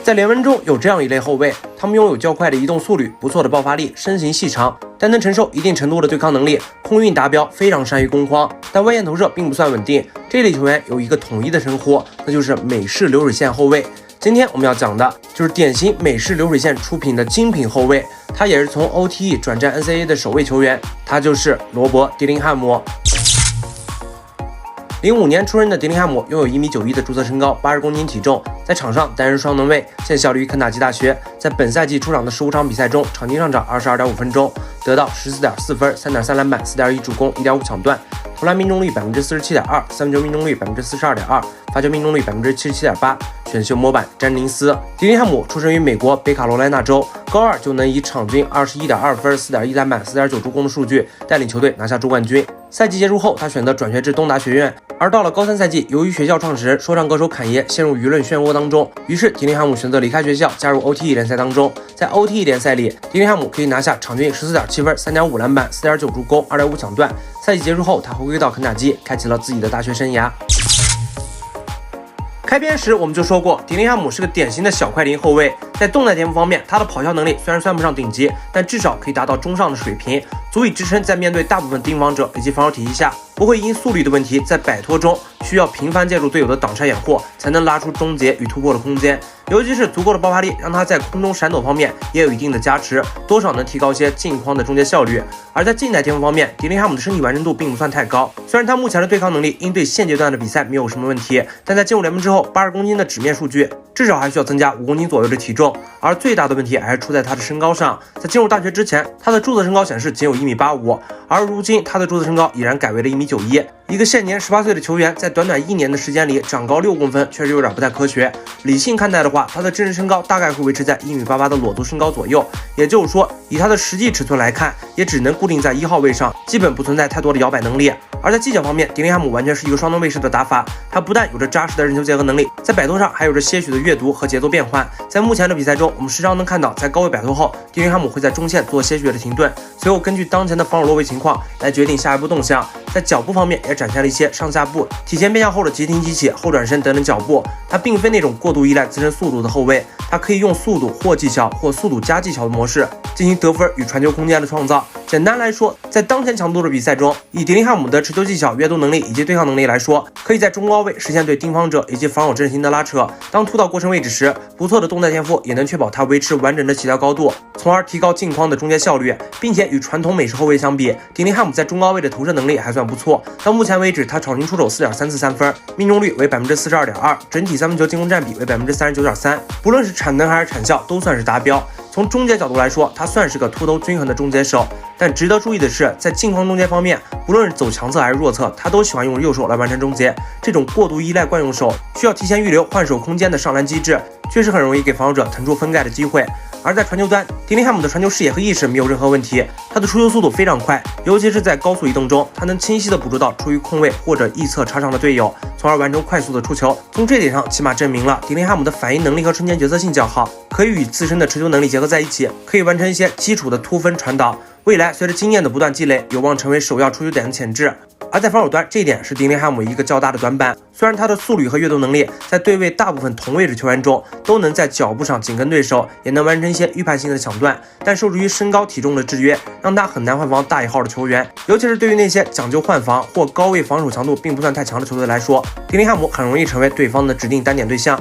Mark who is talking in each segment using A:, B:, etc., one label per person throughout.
A: 在联盟中有这样一类后卫，他们拥有较快的移动速率、不错的爆发力、身形细长，但能承受一定程度的对抗能力，空运达标，非常善于攻框，但外线投射并不算稳定。这类球员有一个统一的称呼，那就是美式流水线后卫。今天我们要讲的就是典型美式流水线出品的精品后卫，他也是从 OTE 转战 NCAA 的首位球员，他就是罗伯·迪林汉姆。05年出生的迪林汉姆拥有1.91米的注册身高，80公斤体重，在场上担任双能卫，现效力于肯塔基大学。在本赛季出场的15场比赛中，场均上场22.5分钟，得到14.4分、3.3篮板、4.1助攻、1.5抢断，投篮命中率47.2%，三分球命中率42.2%，罚球命中率77.8%，选秀模板詹宁斯。迪林汉姆出生于美国北卡罗来纳州，高二就能以场均21.2分、4.1篮板、4.9助攻的数据带领球队拿下州冠军。赛季结束后，他选择转学至东达学院，而到了高3赛季，由于学校创始人说唱歌手侃爷陷入舆论漩涡当中，于是迪林汉姆选择离开学校，加入 OTE 联赛当中。在 OTE 联赛里，迪林汉姆可以拿下场均14.7分、3.5篮板、4.9助攻、2.5抢断。赛季结束后，他回归到肯塔基，开启了自己的大学生涯。开篇时我们就说过，迪林汉姆是个典型的小快灵后卫，在动态天赋方面，他的跑跳能力虽然算不上顶级，但至少可以达到中上的水平，足以支撑在面对大部分盯防者以及防守体系下，不会因速率的问题在摆脱中需要频繁借助队友的挡拆掩护，才能拉出终结与突破的空间。尤其是足够的爆发力，让他在空中闪躲方面也有一定的加持，多少能提高些近框的终结效率。而在静态天赋方面，迪林汉姆的身体完成度并不算太高，虽然他目前的对抗能力应对现阶段的比赛没有什么问题，但在进入联盟之后，80公斤的纸面数据至少还需要增加5公斤左右的体重，而最大的问题还是出在他的身高上。在进入大学之前，他的注册身高显示仅有1.85米，而如今他的注册身高已然改为了1.91米。一个现年18岁的球员，在短短1年的时间里长高6公分，确实有点不太科学。理性看待的话，他的真实身高大概会维持在1.88米的裸足身高左右，也就是说，以他的实际尺寸来看，也只能固定在1号位上，基本不存在太多的摇摆能力。而在技巧方面，迪林汉姆完全是一个双能卫式的打法，他不但有着扎实的人球结合能力，在摆脱上还有着些许的阅读和节奏变换。在目前的比赛中，我们时常能看到，在高位摆脱后，迪林汉姆会在中线做些许的停顿，随后根据当前的防守落位情况来决定下一步动向。在脚步方面也展现了一些上下步、体前变向后的急停急起、后转身等等脚步。他并非那种过度依赖自身速度的后卫，他可以用速度或技巧或速度加技巧的模式进行得分与传球空间的创造。简单来说，在当前强度的比赛中，以迪林汉姆的持球技巧、阅读能力以及对抗能力来说，可以在中高位实现对盯防者以及防守阵型的拉扯。当突到过程位置时，不错的动态天赋也能确保他维持完整的起跳高度，从而提高近框的终结效率。并且与传统美式后卫相比，迪林汉姆在中高位的投射能力还算不错。到目前为止，他场均出手4.3次三分，命中率为42.2%，整体三分球进攻占比为39.3%，不论是产能还是产效都算是达标。从终结角度来说，他算是个突投均衡的终结手，但值得注意的是，在近框终结方面，不论是走强侧还是弱侧，他都喜欢用右手来完成终结。这种过度依赖惯用手，需要提前预留换手空间的上篮机制，确实很容易给防守者腾出分盖的机会。而在传球端，迪林汉姆的传球视野和意识没有任何问题，他的出球速度非常快，尤其是在高速移动中，他能清晰地捕捉到处于空位或者翼侧插上的队友，从而完成快速的出球。从这点上，起码证明了迪林汉姆的反应能力和瞬间决策性较好，可以与自身的持球能力结合在一起，可以完成一些基础的突分传导。未来随着经验的不断积累，有望成为首要出球点的潜质。而在防守端，这一点是迪林汉姆一个较大的短板。虽然他的速率和阅读能力在对位大部分同位置球员中都能在脚步上紧跟对手，也能完成一些预判性的抢断，但受制于身高体重的制约，让他很难换防大一号的球员。尤其是对于那些讲究换防或高位防守强度并不算太强的球队来说，迪林汉姆很容易成为对方的指定单点对象。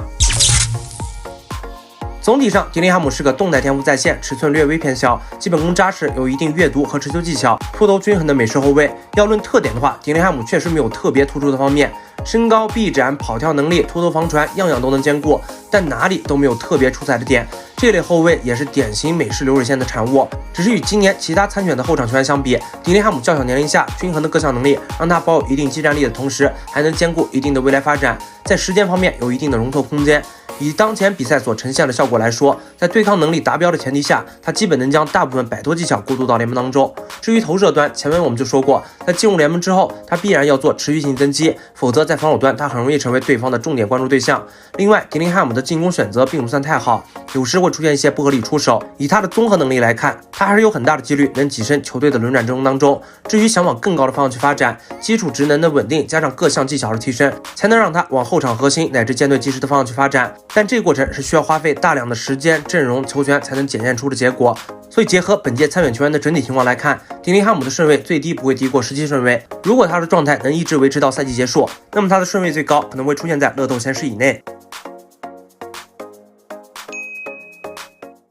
A: 总体上，迪林汉姆是个动态天赋在线、尺寸略微偏小、基本功扎实、有一定阅读和持球技巧、突投均衡的美式后卫。要论特点的话，迪林汉姆确实没有特别突出的方面，身高、臂展、跑跳能力、突投防传样样都能兼顾，但哪里都没有特别出彩的点。这类后卫也是典型美式流水线的产物，只是与今年其他参选的后场球员相比，迪林汉姆较小年龄下均衡的各项能力，让他保有一定技战力的同时，还能兼顾一定的未来发展，在时间方面有一定的容错空间。以当前比赛所呈现的效果来说，在对抗能力达标的前提下，他基本能将大部分摆脱技巧过渡到联盟当中。至于投射端，前面我们就说过，在进入联盟之后，他必然要做持续性增肌，否则在防守端他很容易成为对方的重点关注对象。另外，迪林汉姆的进攻选择并不算太好，有时会出现一些不合理出手。以他的综合能力来看，他还是有很大的几率能跻身球队的轮转阵容当中。至于想往更高的方向去发展，基础职能的稳定加上各项技巧的提升，才能让他往后场核心乃至舰队基石的方向去发展。但这个过程是需要花费大量的时间、阵容、球权才能检验出的结果。所以结合本届参选球员的整体情况来看，丁尼汉姆的顺位最低不会低过17顺位。如果他的状态能一直维持到赛季结束，那么他的顺位最高可能会出现在乐透前10以内。